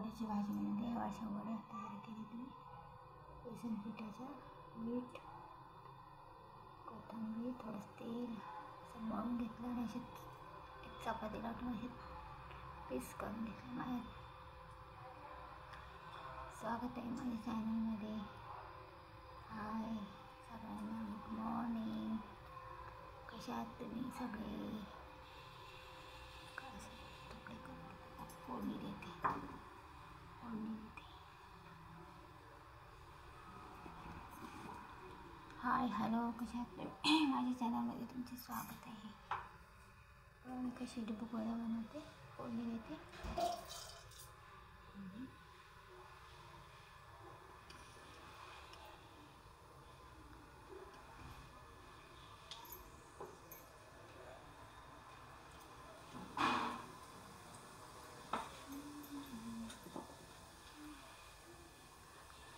वड्याची भाजी म्हणजे अशा वड्या तयार केली. बेसन पिठाचं मीठ, कोथिंबीर, थोडंसं तेल असं मळून घेतलं आणि असे एक चपाती लाटून असे पीस करून घेतले. माझ्या स्वागत आहे माझ्या चॅनलमध्ये. हाय सगळ्यांना, गुड मॉर्निंग. कशा आहात तुम्ही सगळे? तुकडे करून फोडणी देते. हाय हॅलो, कशा आहात? माझ्या चॅनलमध्ये तुमचे स्वागत आहे. मी कशी डुबुक वड्या बनवते, फोडणी देते.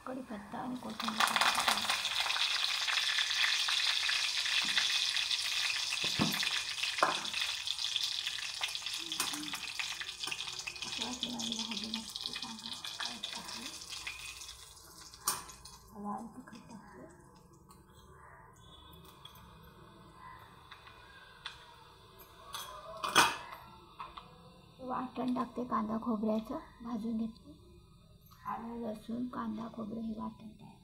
कढीपत्ता आणि कोथिंबीर भाजी नसते सांगा. लाल तिखट टाकते. वाटण टाकते कांदा खोबऱ्याचं भाजून घेतलं. आलं लसूण कांदा खोबरं हे वाटण तयार.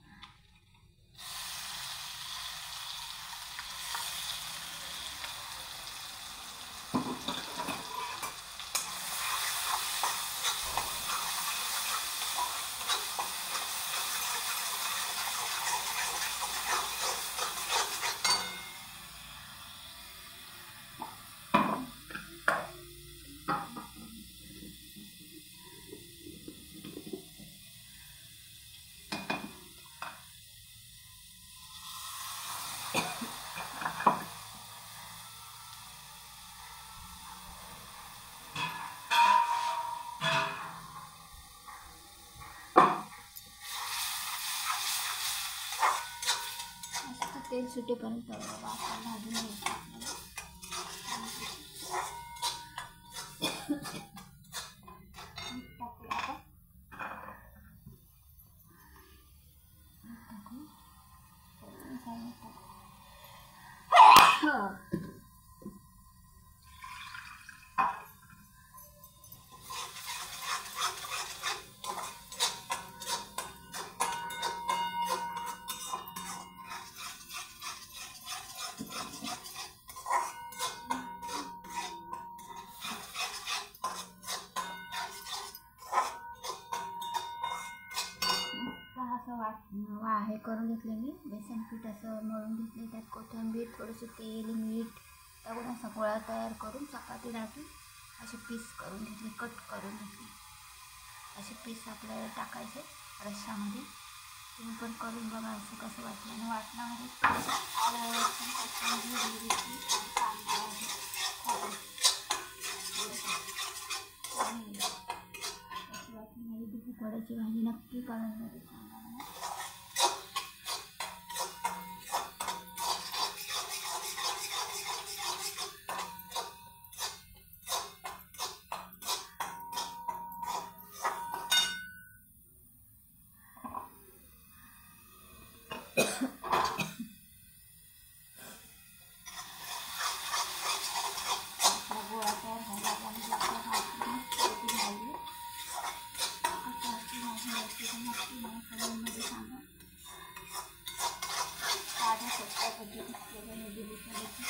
तेल सुटेपर्यंत भाजून घ्यायचं. असं हे करून घेतलं. मी बेसन पीठ असं मळून घेतले. त्यात कोथिंबीर, थोडंसं तेल, मीठ टाकून असा गोळा तयार करून चपाती लाटून असे पीस करून घेतले, कट करून घेतले. असे पीस आपल्याला टाकायचे रश्श्यामध्ये. तुम्ही पण करून बघा असं कसं वाटलं. आणि वाटणामध्ये माझी डुबुक वड्याची भाजी नक्की कमेंटमध्ये सांगा मला. गोळा तयार झाला. कमेंटमध्ये सांगा. साध्या सोप्या पद्धतीत केलेली डुबुक वड्याची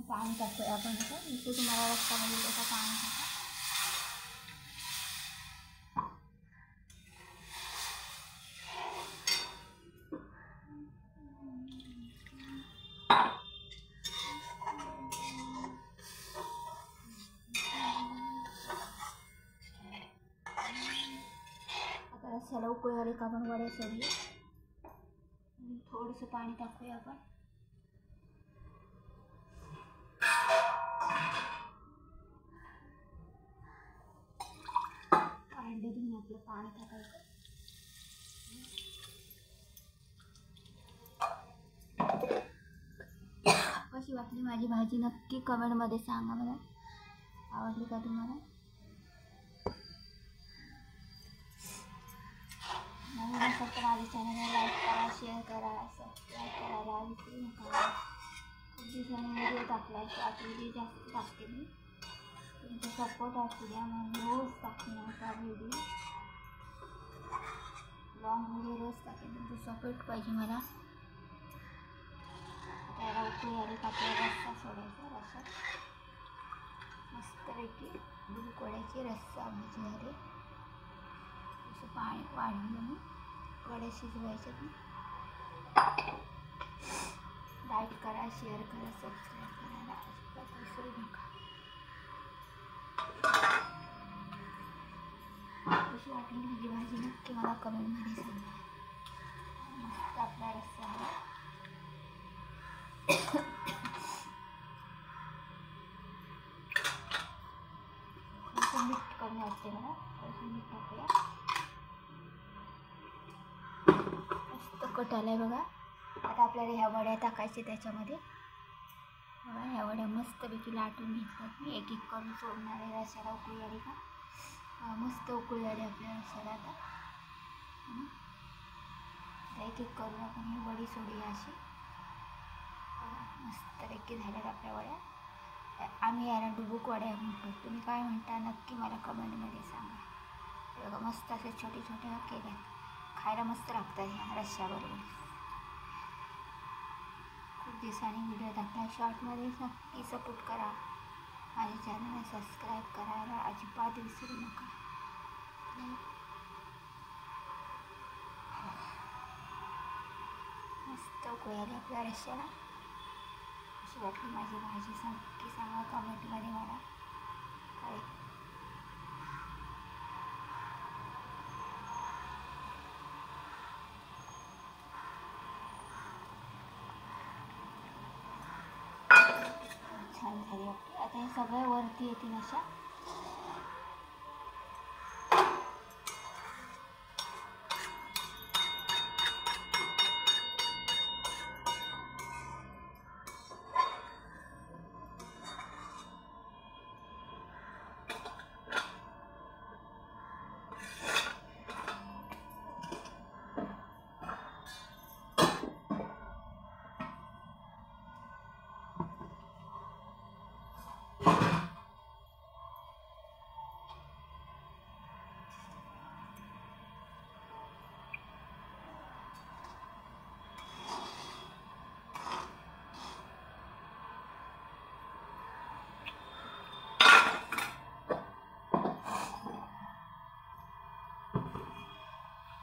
पाणी टाकतो आपण. इथे तुम्हाला रस्ता म्हणजे त्याचा पाणी टाका. आता रस्स्याला उकळी आली का आपण वड्या सोडूया. थोडंसं पाणी टाकूया आपण. अंडे घेऊन आपलं पाणी टाकायचं. कशी वाटली माझी भाजी नक्की कमेंटमध्ये सांगा मला. आवडली का तुम्हाला? नवीन असेल तर माझ्या चॅनलला लाईक करा, शेअर करा, सबस्क्राईब करायला विसरू नका. खूप दिवसांनी व्हिडिओ टाकला, शॉर्ट व्हिडिओ जास्त टाकते मी. तुमचा सपोर्ट असू द्या, मग रोज टाकते आता व्हिडिओ. लॉंग व्हिडिओ रोज टाकेन, तुमचा सपोर्ट पाहिजे मला. त्याला उकळी आली का आपल्याला रस्सा सोडायचा. रस्सा मस्तपैकी दूध वड्याची रस्सा भाजी झाली. असं पाणी वाढवलं मी वड्या शिजवायचे. लाईक करा, शेअर करा, सबस्क्राईब करायला अजिबात विसरू नका. कशी वाटली माझी भाजी नक्की मला कमेंटमध्ये सांगा. मस्त आपला रस्सा आहे. थोडंसं मीठ कमी वाटते मला, थोडंसं मीठ टाकूया. मस्त कट आलाय बघा. आता आपल्याला ह्या वड्या टाकायच्या त्याच्यामध्ये. बघा ह्या वड्या मस्तपैकी लाटून घेतल्यात मी. एक एक करून सोडणार आहे. रस्स्याला उकळी आली का मस्त उकळी आली आपल्या रस्स्याला. आता एक एक करून आपण ही वडी सोडूया अशी. मस्तपैकी झाल्यात आपल्या वड्या. आम्ही याला डुबुक वड्या म्हणतो. तुम्ही काय म्हणता नक्की मला कमेंटमध्ये सांगा. बघा मस्त असे छोटे छोटे केल्या. खायला मस्त लागतात ह्या रश्श्याबरोबर. खूप दिवसांनी व्हिडिओ टाकला. शॉर्टमध्ये नक्की सपोर्ट करा. माझ्या चॅनलला सबस्क्राईब करायला अजिबात विसरू नका. मस्त उकळी आली आपल्या रश्श्याला. अशी वाटली माझी भाजी नक्की सांगा कमेंटमध्ये मला. काय छान झाली आपली. आता हे सगळ्या वरती येतील अशा.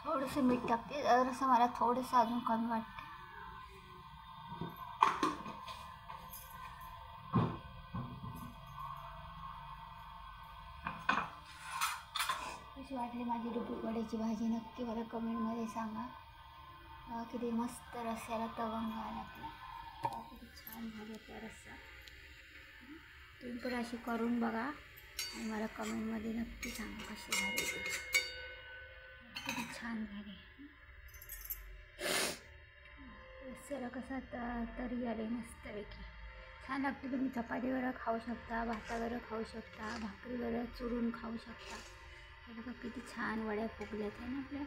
थोडंसं मीठ टाकते. जरासं मला थोडंसं अजून कमी वाटतं. कशी वाटली माझी डुबुक वड्याची भाजी नक्की मला कमेंटमध्ये सांगा. किती मस्त रस्स्याला तवंग आला आपला. किती छान झाली आपला रस्सा. तुम्ही पण अशी करून बघा आणि मला कमेंटमध्ये नक्की सांगा कशी झाली ती. किती छान झाली. रस्स्याला कसा तरी आले मस्तपैकी. छान लागते. तुम्ही चपातीवर खाऊ शकता, भातावर खाऊ शकता, भाकरीवर चुरून खाऊ शकता. हे बघा किती छान वड्या फुगल्यात आहे ना आपल्या.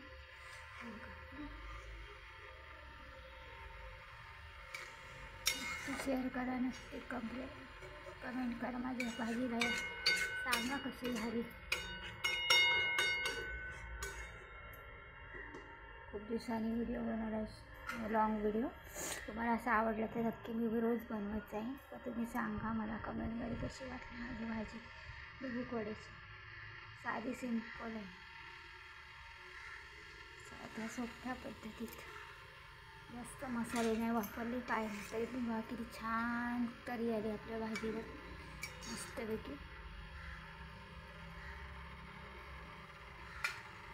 शेअर करा नक्की. कमेंट करा माझ्या भाजीला. सांगा कशी झाली. खूप दिवसांनी व्हिडिओ बनवला, लॉंग व्हिडिओ. तुम्हाला असं आवडलं तर नक्की मी रोज बनवत जाईन. तर तुम्ही सांगा मला कमेंटमध्ये कशी वाटली माझी भाजी डुबुक वड्याची. साधी सिंपल आहे, साध्या सोप्या पद्धतीत. जास्त मसाले नाही वापरले काय नाही, तरी पण बघा किती छान तरी आली आपल्या भाजीला मस्तपैकी.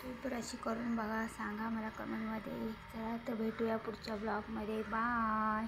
तुम्ही पण अशी करून बघा, सांगा मला कमेंटमध्ये. चला तर भेटूया पुढच्या ब्लॉगमध्ये. बाय.